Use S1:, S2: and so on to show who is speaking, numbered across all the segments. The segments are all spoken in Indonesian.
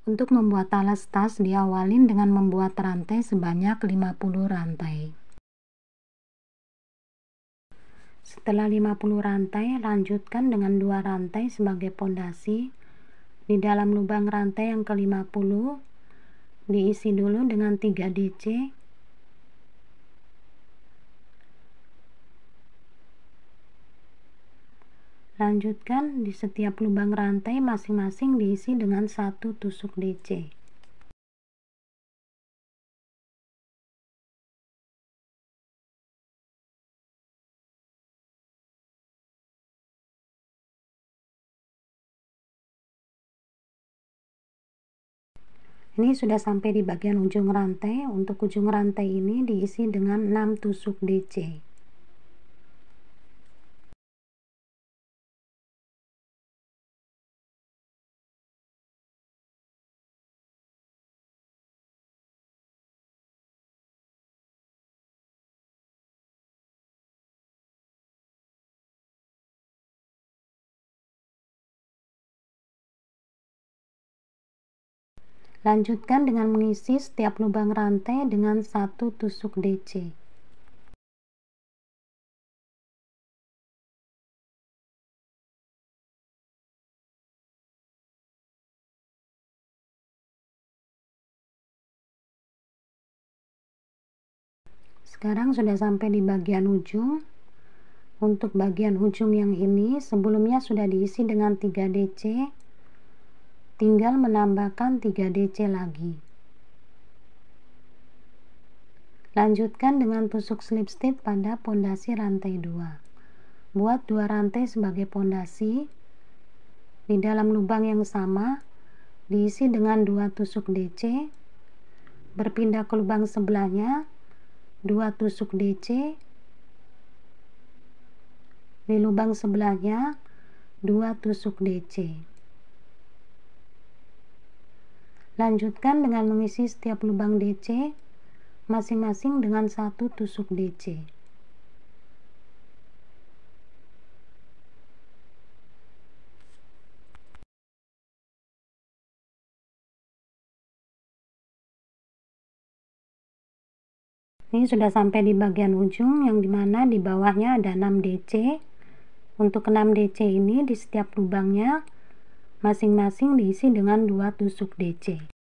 S1: Untuk membuat talas tas, diawalin dengan membuat rantai sebanyak 50 rantai. Setelah 50 rantai, lanjutkan dengan 2 rantai sebagai pondasi. Di dalam lubang rantai yang ke-50, diisi dulu dengan 3 DC. Lanjutkan di setiap lubang rantai masing-masing diisi dengan 1 tusuk DC. Ini sudah sampai di bagian ujung rantai. Untuk ujung rantai ini diisi dengan 6 tusuk DC. Lanjutkan dengan mengisi setiap lubang rantai dengan 1 tusuk DC. Sekarang sudah sampai di bagian ujung. Untuk bagian ujung yang ini sebelumnya sudah diisi dengan 3 DC, tinggal menambahkan 3 DC lagi. Lanjutkan dengan tusuk slip stitch pada pondasi rantai 2. Buat 2 rantai sebagai pondasi. Di dalam lubang yang sama diisi dengan 2 tusuk DC, berpindah ke lubang sebelahnya, 2 tusuk DC, di lubang sebelahnya 2 tusuk DC. Lanjutkan dengan mengisi setiap lubang DC masing-masing dengan 1 tusuk DC. Ini sudah sampai di bagian ujung yang dimana di bawahnya ada 6 DC. Untuk 6 DC ini di setiap lubangnya masing-masing diisi dengan 2 tusuk DC.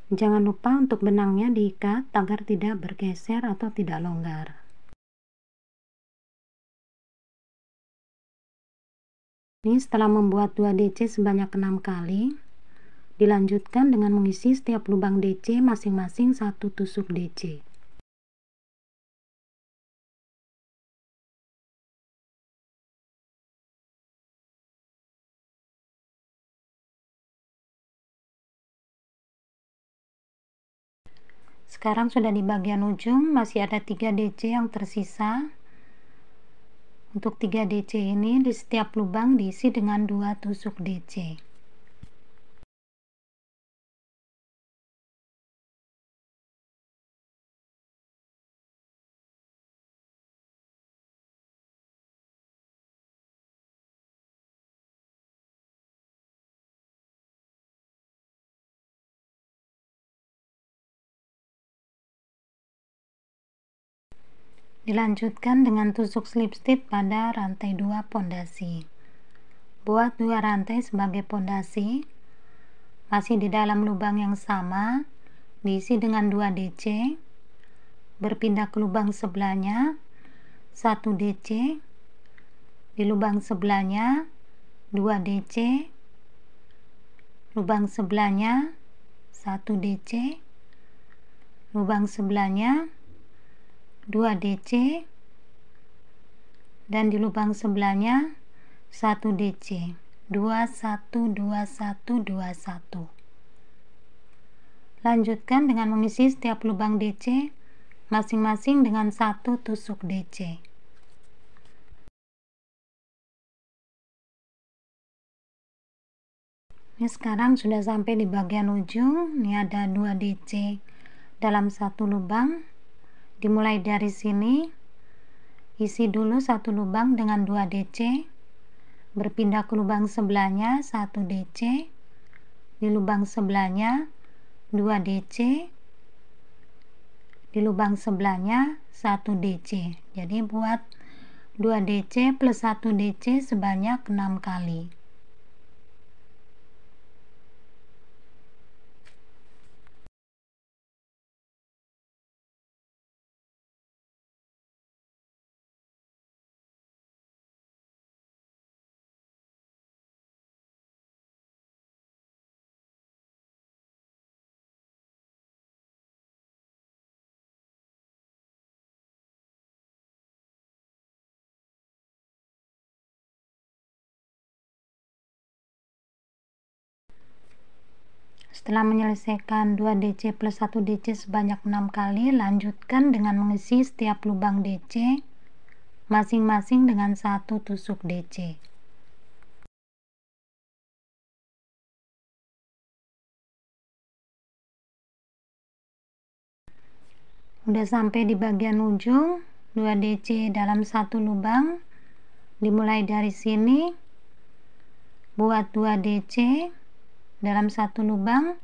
S1: Jangan lupa untuk benangnya diikat agar tidak bergeser atau tidak longgar. Ini setelah membuat 2 DC sebanyak 6 kali, dilanjutkan dengan mengisi setiap lubang DC masing-masing 1 tusuk DC. Sekarang sudah di bagian ujung, masih ada 3 DC yang tersisa. Untuk 3 DC ini di setiap lubang diisi dengan 2 tusuk DC. Dilanjutkan dengan tusuk slip stitch pada rantai 2 pondasi. Buat 2 rantai sebagai pondasi, masih di dalam lubang yang sama, diisi dengan 2 DC, berpindah ke lubang sebelahnya, 1 DC, di lubang sebelahnya, 2 DC, lubang sebelahnya, 1 DC, lubang sebelahnya, 2 DC, dan di lubang sebelahnya 1 DC. 21 21 21. Lanjutkan dengan mengisi setiap lubang DC masing-masing dengan 1 tusuk DC. Ini sekarang sudah sampai di bagian ujung. Ini ada 2 DC dalam 1 lubang. Dimulai dari sini, isi dulu 1 lubang dengan 2 DC, berpindah ke lubang sebelahnya 1 DC, di lubang sebelahnya 2 DC, di lubang sebelahnya 1 DC. Jadi buat 2 DC plus 1 DC sebanyak 6 kali. Setelah menyelesaikan 2 DC plus 1 DC sebanyak 6 kali, lanjutkan dengan mengisi setiap lubang DC masing-masing dengan 1 tusuk DC. Udah sampai di bagian ujung, 2 DC dalam 1 lubang. Dimulai dari sini, buat 2 DC dalam 1 lubang,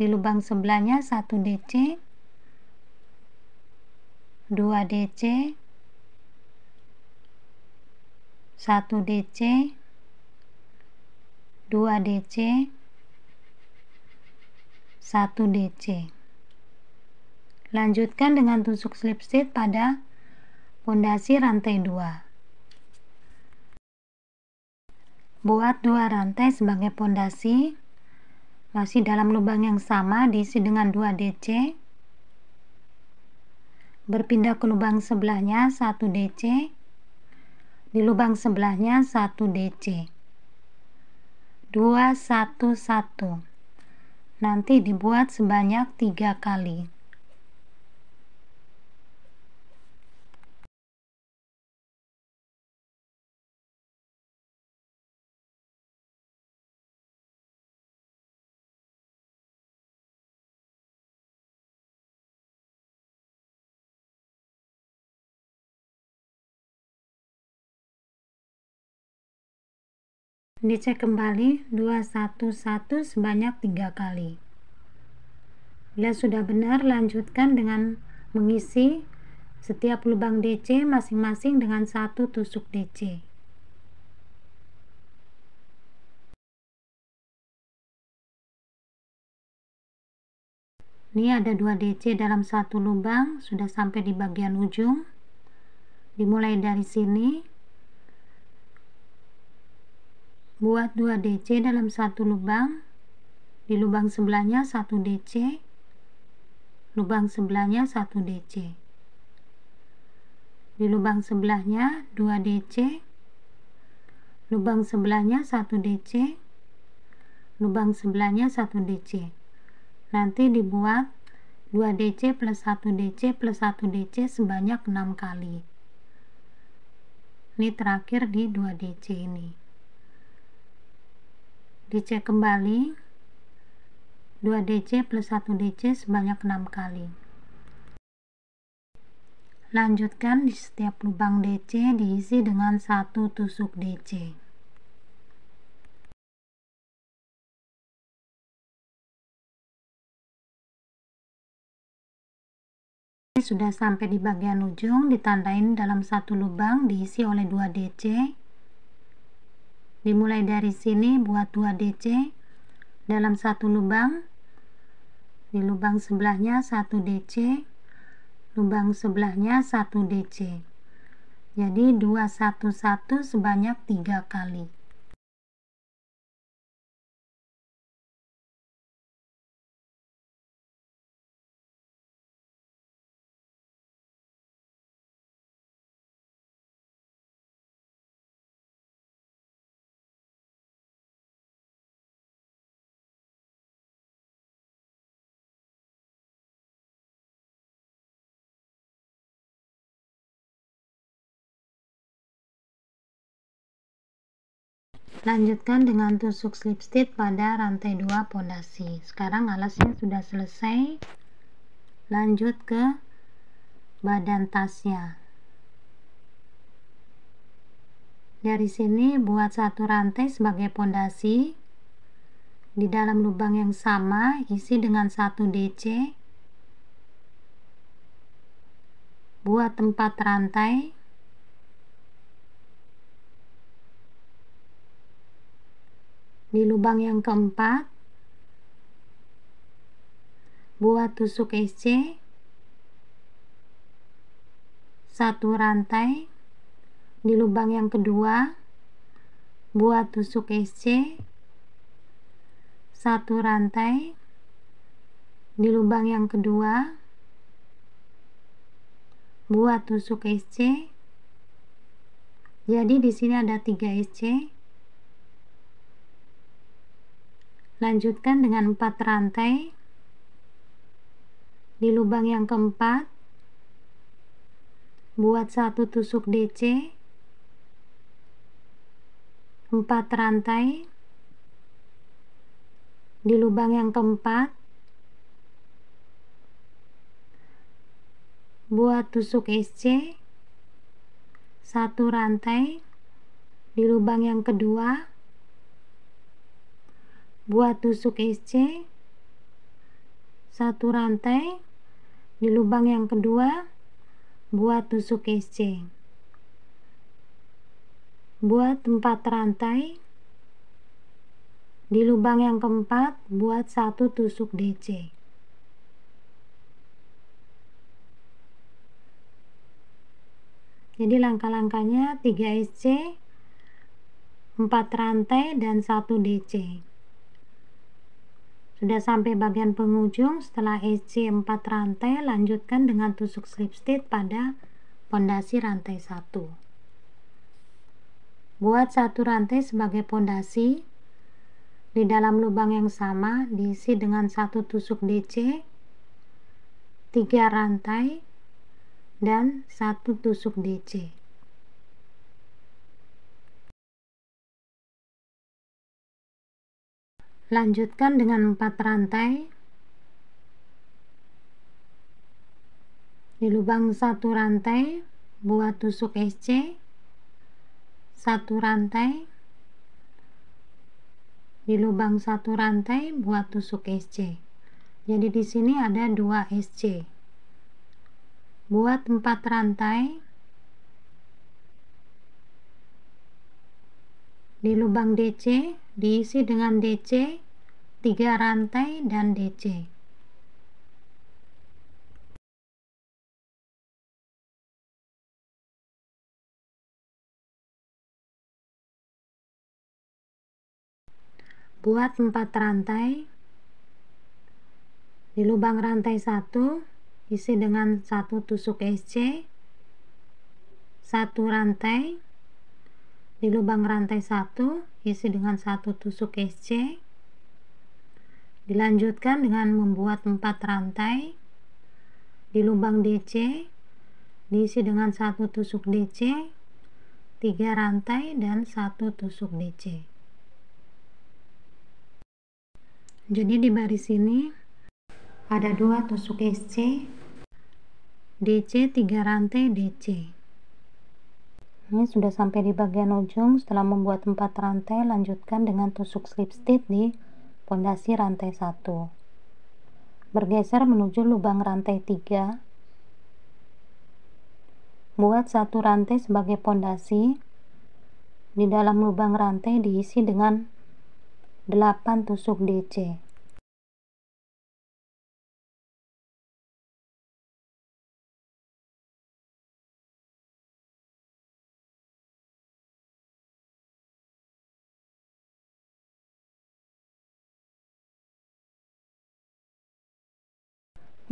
S1: di lubang sebelahnya 1 DC, 2 DC, 1 DC, 2 DC, 1 DC. Lanjutkan dengan tusuk slip stitch pada pondasi rantai 2. Buat 2 rantai sebagai pondasi, masih dalam lubang yang sama, diisi dengan 2 DC, berpindah ke lubang sebelahnya 1 DC, di lubang sebelahnya 1 DC, 2 1 1. Nanti dibuat sebanyak 3 kali. Dicek kembali 211 sebanyak 3 kali. Bila sudah benar, lanjutkan dengan mengisi setiap lubang DC masing-masing dengan 1 tusuk DC. Ini ada 2 DC dalam 1 lubang, sudah sampai di bagian ujung. Dimulai dari sini, buat 2 DC dalam 1 lubang, di lubang sebelahnya 1 DC, lubang sebelahnya 1 DC, di lubang sebelahnya 2 DC, lubang sebelahnya 1 DC, lubang sebelahnya 1 DC. Nanti dibuat 2 DC plus 1 DC plus 1 DC sebanyak 6 kali. Ini terakhir di 2 DC ini. Dicek kembali 2 DC plus 1 DC sebanyak 6 kali. Lanjutkan di setiap lubang DC diisi dengan 1 tusuk DC. Sudah sampai di bagian ujung, ditandain dalam 1 lubang diisi oleh 2 DC. Dimulai dari sini, buat 2 DC dalam 1 lubang, di lubang sebelahnya 1 DC, lubang sebelahnya 1 DC. Jadi 211 sebanyak 3 kali. Lanjutkan dengan tusuk slip stitch pada rantai 2 pondasi. Sekarang alasnya sudah selesai. Lanjut ke badan tasnya. Dari sini buat satu rantai sebagai pondasi. Di dalam lubang yang sama isi dengan 1 DC. Buat 4 rantai. Di lubang yang keempat buat tusuk SC 1 rantai. Di lubang yang kedua buat tusuk SC 1 rantai. Di lubang yang kedua buat tusuk SC. Jadi di sini ada 3 SC. Lanjutkan dengan 4 rantai. Di lubang yang keempat buat 1 tusuk DC 4 rantai. Di lubang yang keempat buat tusuk SC 1 rantai. Di lubang yang kedua buat tusuk SC 1 rantai. Di lubang yang kedua buat tusuk SC. Buat 4 rantai. Di lubang yang keempat buat 1 tusuk DC. Jadi langkah-langkahnya 3 SC, 4 rantai dan 1 DC. Sudah sampai bagian penghujung. Setelah SC 4 rantai, lanjutkan dengan tusuk slip stitch pada pondasi rantai 1. Buat 1 rantai sebagai pondasi. Di dalam lubang yang sama diisi dengan 1 tusuk DC, 3 rantai dan 1 tusuk DC. Lanjutkan dengan 4 rantai. Di lubang 1 rantai buat tusuk SC 1 rantai. Di lubang 1 rantai buat tusuk SC. Jadi di sini ada 2 SC. Buat 4 rantai. Di lubang DC diisi dengan DC 3 rantai dan DC. Buat 4 rantai. Di lubang rantai 1 isi dengan 1 tusuk SC 1 rantai. Di lubang rantai 1 isi dengan 1 tusuk SC. Dilanjutkan dengan membuat 4 rantai. Di lubang DC diisi dengan 1 tusuk DC, 3 rantai dan 1 tusuk DC. Jadi di baris ini ada 2 tusuk SC, DC 3 rantai DC. Ini sudah sampai di bagian ujung. Setelah membuat 4 rantai, lanjutkan dengan tusuk slip stitch di pondasi rantai 1. Bergeser menuju lubang rantai 3. Buat 1 rantai sebagai pondasi. Di dalam lubang rantai diisi dengan 8 tusuk DC.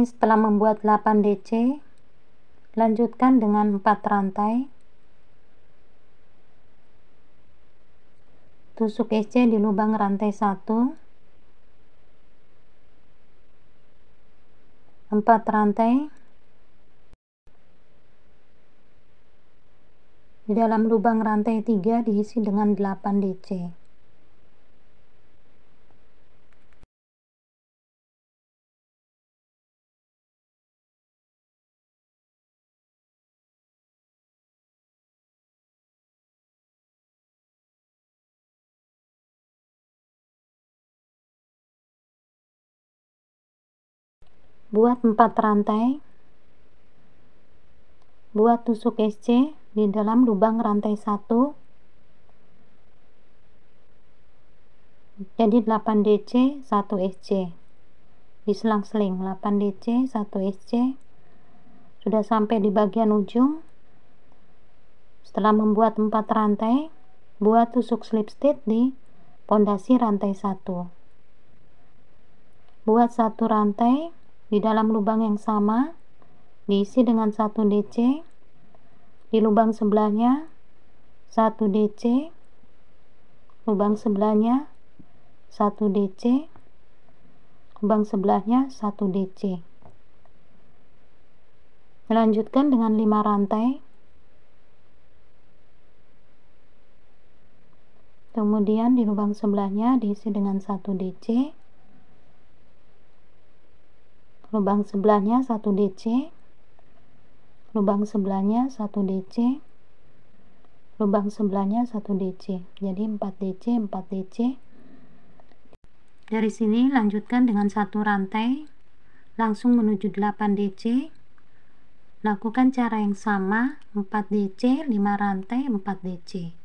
S1: Setelah membuat 8 DC, lanjutkan dengan 4 rantai. Tusuk SC di lubang rantai 1. 4 rantai. Di dalam lubang rantai 3 diisi dengan 8 DC. Buat 4 rantai. Buat tusuk SC di dalam lubang rantai 1. Jadi 8 DC 1 SC. Diselang-seling 8 DC 1 SC. Sudah sampai di bagian ujung. Setelah membuat 4 rantai, buat tusuk slip stitch di pondasi rantai 1. Buat 1 rantai di dalam lubang yang sama, diisi dengan 1 DC. Di lubang sebelahnya 1 DC, lubang sebelahnya 1 DC, lubang sebelahnya 1 DC. Lanjutkan dengan 5 rantai. Kemudian di lubang sebelahnya diisi dengan 1 DC, lubang sebelahnya 1 DC, lubang sebelahnya 1 DC, lubang sebelahnya 1 DC. Jadi 4 DC 4 DC. Dari sini lanjutkan dengan 1 rantai langsung menuju 8 DC. Lakukan cara yang sama, 4 DC, 5 rantai, 4 DC.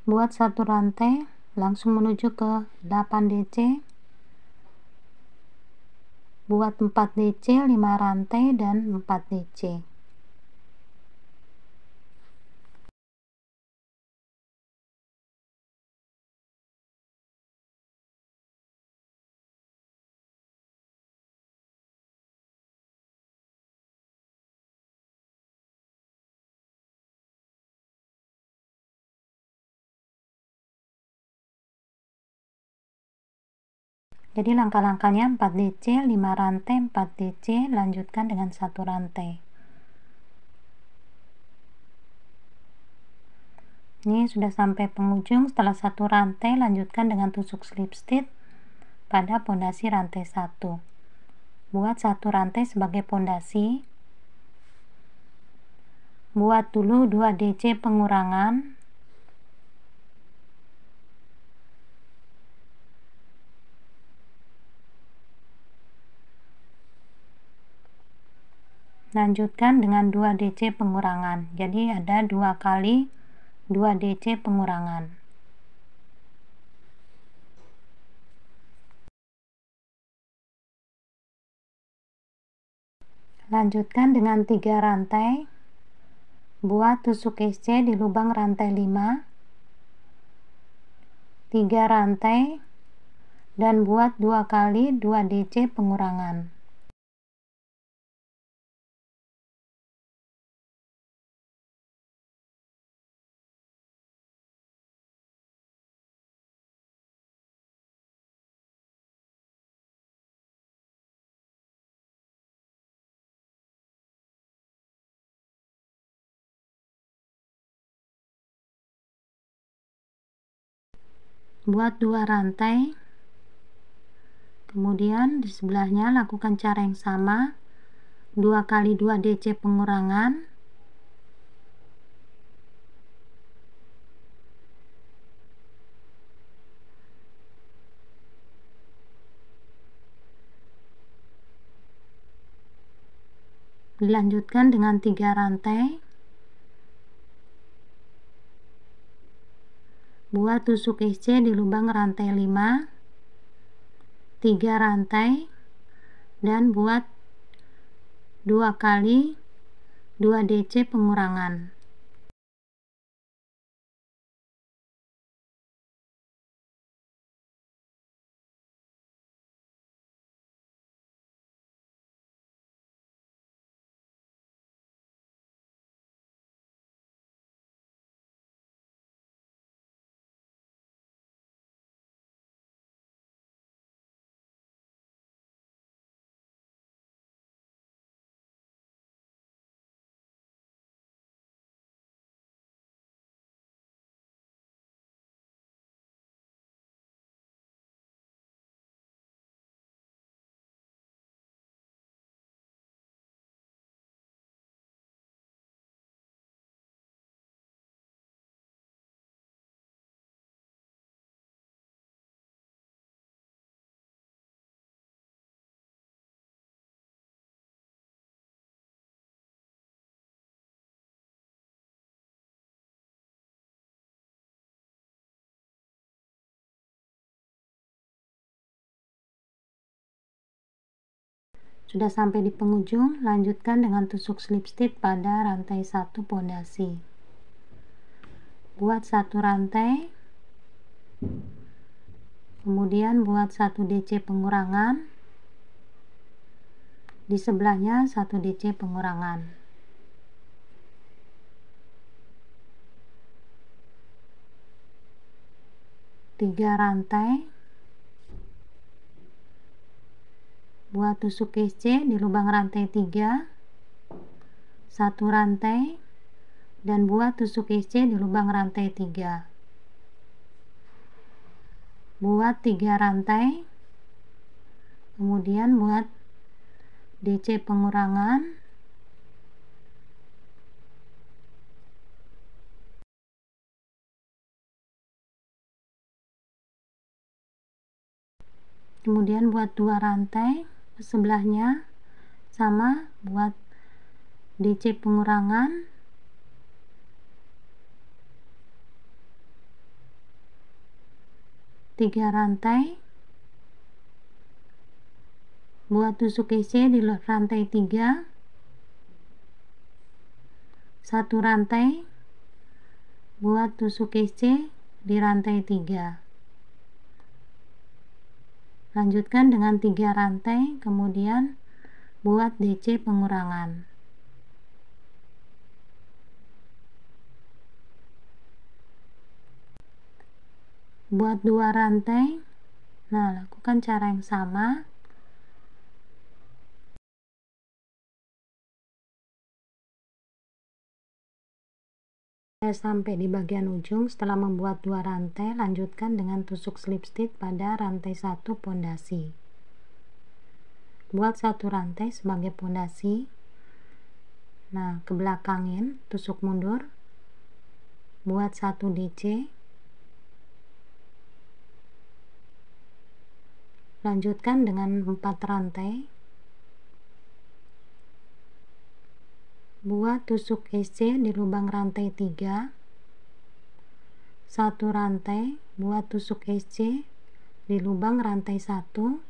S1: Buat 1 rantai langsung menuju ke 8 DC. Buat 4 DC, 5 rantai dan 4 DC. Jadi langkah-langkahnya 4 DC, 5 rantai, 4 DC, lanjutkan dengan 1 rantai. Ini sudah sampai penghujung. Setelah 1 rantai, lanjutkan dengan tusuk slip stitch pada pondasi rantai 1. Buat 1 rantai sebagai pondasi. Buat dulu 2 DC pengurangan. Lanjutkan dengan 2 DC pengurangan. Jadi ada 2 kali 2 DC pengurangan. Lanjutkan dengan 3 rantai. Buat tusuk SC di lubang rantai 5. 3 rantai dan buat 2 kali 2 DC pengurangan. Buat 2 rantai, kemudian di sebelahnya lakukan cara yang sama, 2 kali 2 DC pengurangan. Dilanjutkan dengan 3 rantai. Buat tusuk SC di lubang rantai 5, 3 rantai dan buat 2 kali 2 DC pengurangan. Sudah sampai di penghujung, lanjutkan dengan tusuk slip stitch pada rantai 1 pondasi. Buat 1 rantai, kemudian buat 1 DC pengurangan, di sebelahnya 1 DC pengurangan. Tiga rantai, buat tusuk SC di lubang rantai 3, 1 rantai, dan buat tusuk SC di lubang rantai 3. Buat 3 rantai, kemudian buat DC pengurangan, kemudian buat 2 rantai sebelahnya, sama buat DC pengurangan, tiga rantai, buat tusuk SC di rantai 3, 1 rantai, buat tusuk SC di rantai 3. Lanjutkan dengan 3 rantai, kemudian buat DC pengurangan. Buat 2 rantai, nah lakukan cara yang sama. Sampai di bagian ujung. Setelah membuat 2 rantai, lanjutkan dengan tusuk slip stitch pada rantai 1 pondasi. Buat 1 rantai sebagai pondasi, nah ke belakangin, tusuk mundur, buat 1 DC, lanjutkan dengan 4 rantai, buat tusuk SC di lubang rantai 3, 1 rantai, buat tusuk SC di lubang rantai 1,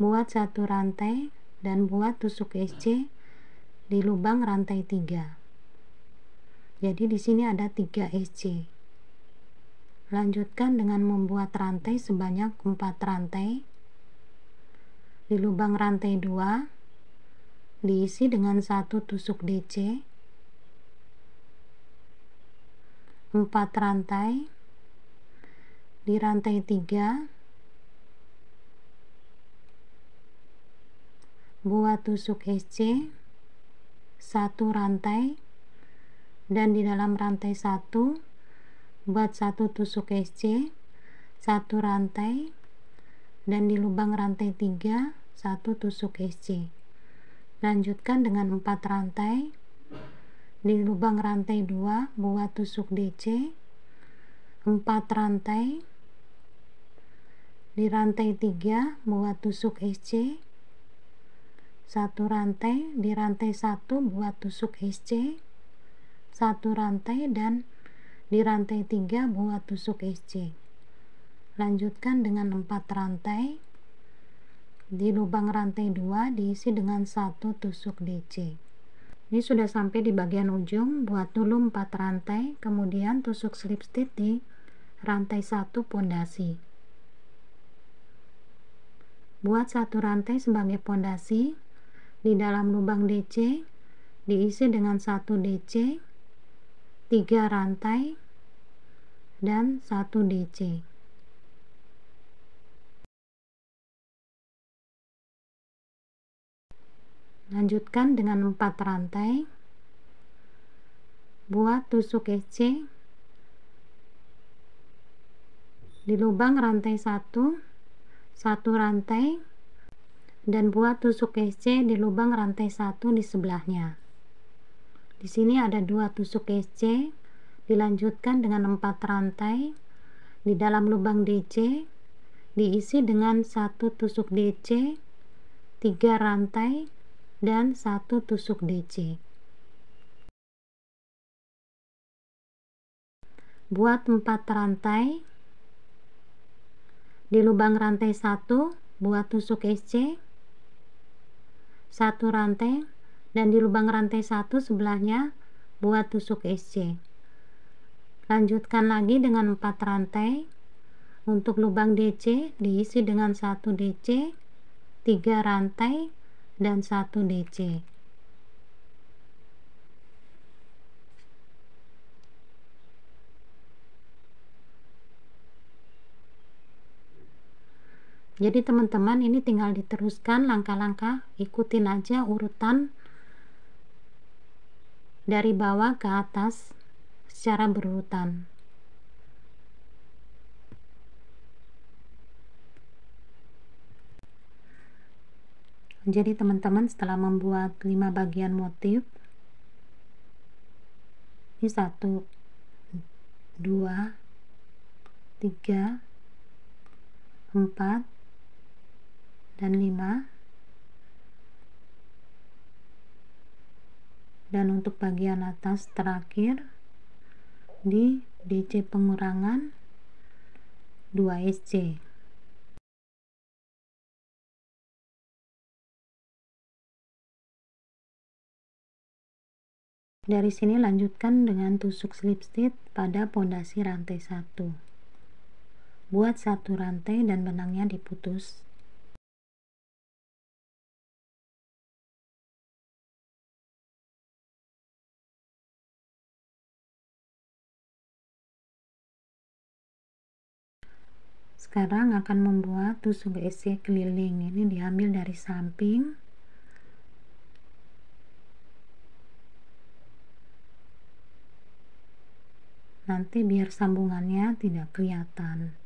S1: buat 1 rantai, dan buat tusuk SC di lubang rantai 3. Jadi di sini ada 3 SC. Lanjutkan dengan membuat rantai sebanyak 4 rantai. Di lubang rantai 2 diisi dengan 1 tusuk DC, 4 rantai. Di rantai 3 buat tusuk SC, 1 rantai, dan di dalam rantai 1 buat 1 tusuk SC, 1 rantai, dan di lubang rantai 3 1 tusuk SC. Lanjutkan dengan 4 rantai. Di lubang rantai 2 buat tusuk DC, 4 rantai. Di rantai 3 buat tusuk SC, 1 rantai. Di rantai 1 buat tusuk SC, 1 rantai, dan di rantai 3 buat tusuk SC. Lanjutkan dengan 4 rantai. Di lubang rantai 2 diisi dengan 1 tusuk DC. Ini sudah sampai di bagian ujung. Buat dulu 4 rantai, kemudian tusuk slip stitch di rantai 1 pondasi. Buat 1 rantai sebagai pondasi. Di dalam lubang DC diisi dengan 1 DC, 3 rantai, dan 1 DC. Lanjutkan dengan 4 rantai. Buat tusuk SC di lubang rantai 1, 1 rantai, dan buat tusuk SC di lubang rantai 1 di sebelahnya. Di sini ada 2 tusuk SC. Dilanjutkan dengan 4 rantai. Di dalam lubang DC diisi dengan 1 tusuk DC, 3 rantai, dan 1 tusuk DC. Buat 4 rantai. Di lubang rantai 1 buat tusuk SC, satu rantai, dan di lubang rantai 1 sebelahnya buat tusuk SC. Lanjutkan lagi dengan 4 rantai. Untuk lubang DC diisi dengan 1 DC, 3 rantai, dan 1 DC. Jadi teman-teman, ini tinggal diteruskan langkah-langkah, ikutin aja urutan dari bawah ke atas secara berurutan. Jadi teman-teman, setelah membuat 5 bagian motif, ini 1, 2, 3, 4, dan 5. Dan untuk bagian atas terakhir di DC pengurangan 2 SC. Dari sini lanjutkan dengan tusuk slip stitch pada pondasi rantai 1. Buat 1 rantai dan benangnya diputus. Sekarang akan membuat tusuk SC keliling. Ini diambil dari samping. Nanti biar sambungannya tidak kelihatan.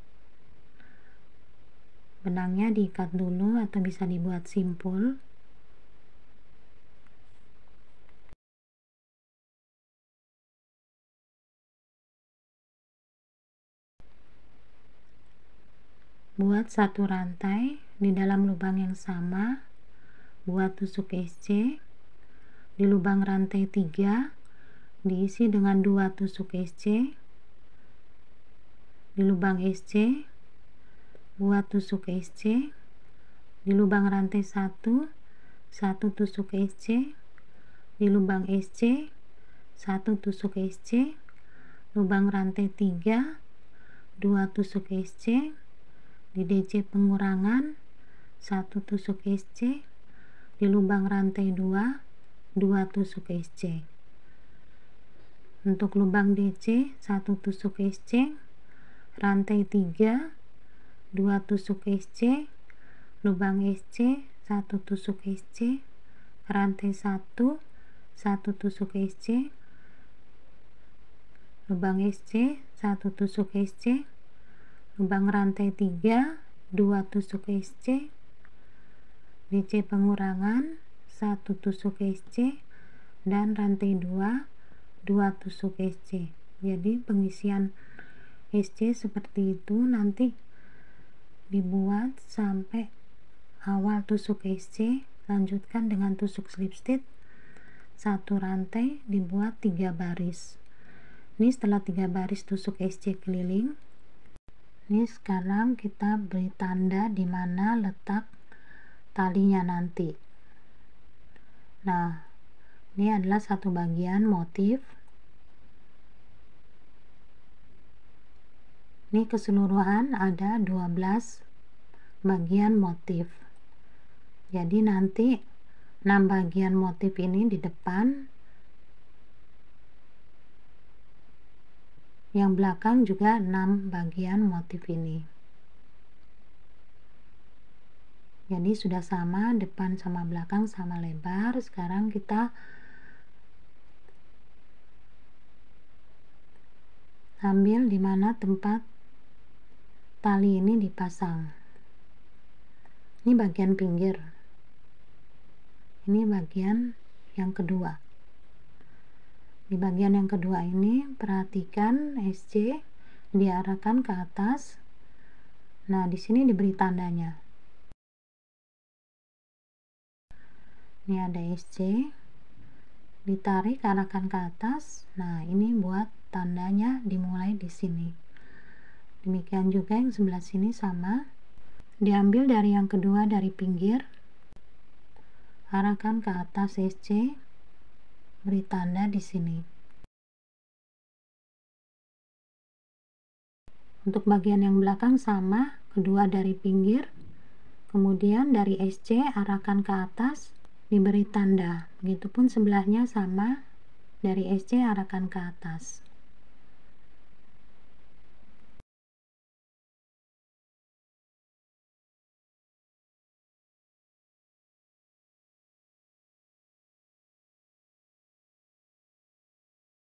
S1: Benangnya diikat dulu atau bisa dibuat simpul. Buat 1 rantai di dalam lubang yang sama, buat tusuk SC. Di lubang rantai 3 diisi dengan 2 tusuk SC. Di lubang SC buat tusuk SC. Di lubang rantai 1 tusuk SC. Di lubang SC 1 tusuk SC. Lubang rantai 3 2 tusuk SC. Di DC pengurangan 1 tusuk SC. Di lubang rantai 2 2 tusuk SC. Untuk lubang DC 1 tusuk SC, rantai 3 2 tusuk SC, lubang SC 1 tusuk SC, rantai 1 1 tusuk SC, lubang SC 1 tusuk SC, lubang rantai 3 2 tusuk SC, DC pengurangan 1 tusuk SC, dan rantai 2 2 tusuk SC. Jadi pengisian SC seperti itu nanti dibuat sampai awal tusuk SC. Lanjutkan dengan tusuk slip stitch 1 rantai, dibuat 3 baris. Ini setelah 3 baris tusuk SC keliling. Ini sekarang kita beri tanda di mana letak talinya nanti. Nah, ini adalah satu bagian motif. Ini keseluruhan ada 12 bagian motif. Jadi nanti 6 bagian motif ini di depan, yang belakang juga 6 bagian motif ini. Jadi sudah sama, depan sama belakang sama lebar. Sekarang kita ambil di mana tempat tali ini dipasang. Ini bagian pinggir. Ini bagian yang kedua. Di bagian yang kedua ini perhatikan SC diarahkan ke atas. Nah, di sini diberi tandanya. Ini ada SC, ditarik arahkan ke atas. Nah, ini buat tandanya dimulai di sini. Demikian juga yang sebelah sini sama. Diambil dari yang kedua dari pinggir. arahkan ke atas SC, beri tanda di sini. Untuk bagian yang belakang sama, kedua dari pinggir, kemudian dari SC arahkan ke atas, diberi tanda. Begitupun sebelahnya sama, dari SC arahkan ke atas.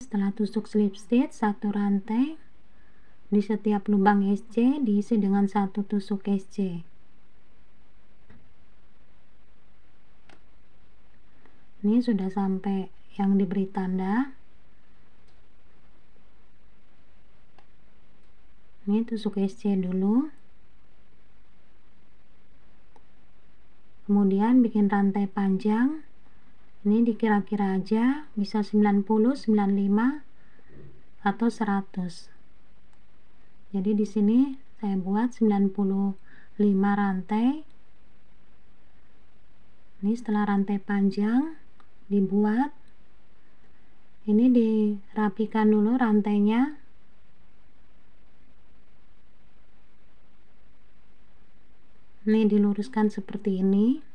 S1: Setelah tusuk slip stitch, satu rantai di setiap lubang SC diisi dengan satu tusuk SC. Ini sudah sampai yang diberi tanda. Ini tusuk SC dulu. Kemudian bikin rantai panjang. Ini dikira-kira aja, bisa 90, 95 atau 100. Jadi di sini saya buat 95 rantai. Ini setelah rantai panjang dibuat, ini dirapikan dulu rantainya. Ini diluruskan seperti ini.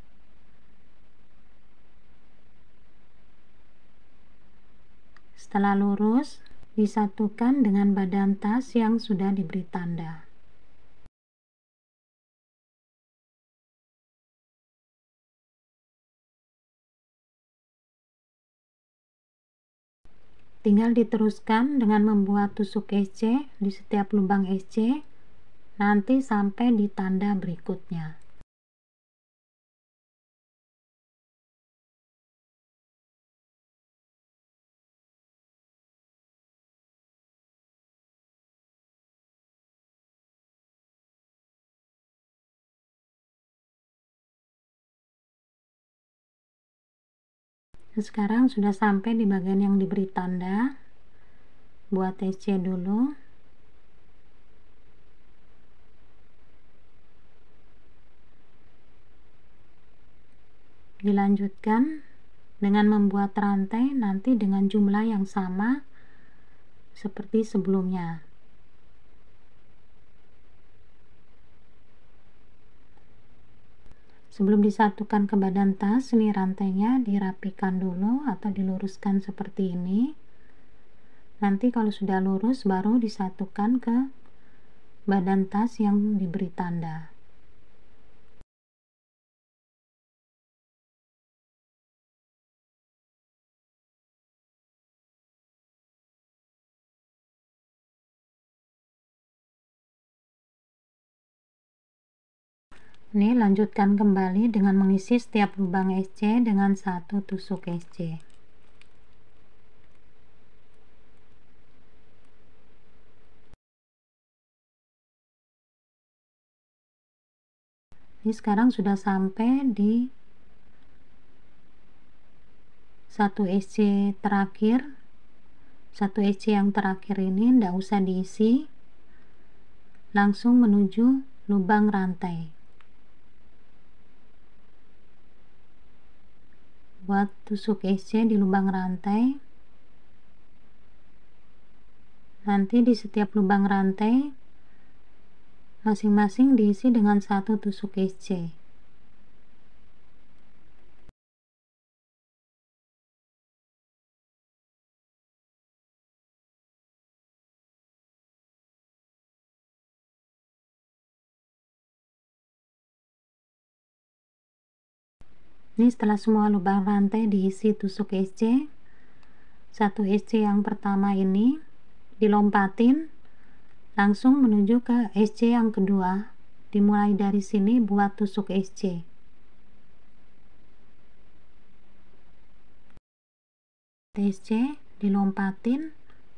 S1: Setelah lurus, disatukan dengan badan tas yang sudah diberi tanda. Tinggal diteruskan dengan membuat tusuk SC di setiap lubang SC, nanti sampai di tanda berikutnya. Sekarang sudah sampai di bagian yang diberi tanda. Buat SC dulu. Dilanjutkan dengan membuat rantai nanti dengan jumlah yang sama seperti sebelumnya. Sebelum disatukan ke badan tas, ini rantainya dirapikan dulu atau diluruskan seperti ini. Nanti kalau sudah lurus baru disatukan ke badan tas yang diberi tanda. Ini lanjutkan kembali dengan mengisi setiap lubang SC dengan satu tusuk SC. Ini sekarang sudah sampai di satu SC terakhir. Satu SC yang terakhir ini tidak usah diisi, langsung menuju lubang rantai. Buat tusuk SC di lubang rantai. Nanti di setiap lubang rantai masing-masing diisi dengan satu tusuk SC. Ini setelah semua lubang rantai diisi tusuk SC, satu SC yang pertama ini dilompatin langsung menuju ke SC yang kedua. Dimulai dari sini buat tusuk SC. SC dilompatin,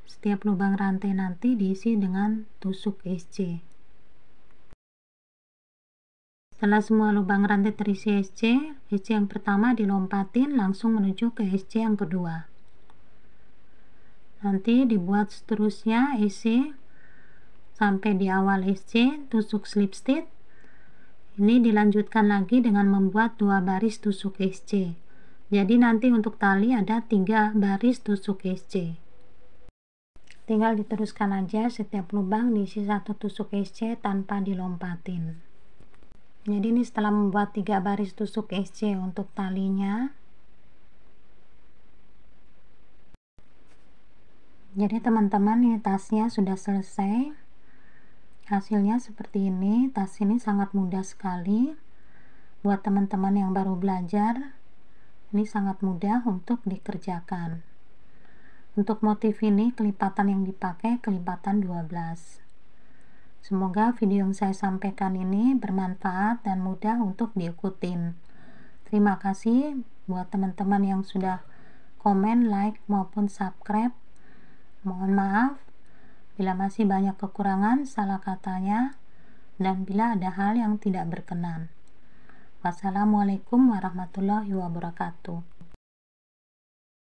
S1: setiap lubang rantai nanti diisi dengan tusuk SC. Setelah semua lubang rantai terisi SC, SC yang pertama dilompatin langsung menuju ke SC yang kedua. Nanti dibuat seterusnya SC sampai di awal SC, tusuk slip stitch. Ini dilanjutkan lagi dengan membuat 2 baris tusuk SC. Jadi nanti untuk tali ada 3 baris tusuk SC. Tinggal diteruskan aja setiap lubang diisi 1 tusuk SC tanpa dilompatin. Jadi ini setelah membuat 3 baris tusuk SC untuk talinya. Jadi teman-teman, ini tasnya sudah selesai. Hasilnya seperti ini. Tas ini sangat mudah sekali buat teman-teman yang baru belajar. Ini sangat mudah untuk dikerjakan. Untuk motif ini kelipatan yang dipakai kelipatan 12. Semoga video yang saya sampaikan ini bermanfaat dan mudah untuk diikutin. Terima kasih buat teman-teman yang sudah komen, like maupun subscribe. Mohon maaf bila masih banyak kekurangan, salah katanya, dan bila ada hal yang tidak berkenan. Wassalamualaikum warahmatullahi wabarakatuh.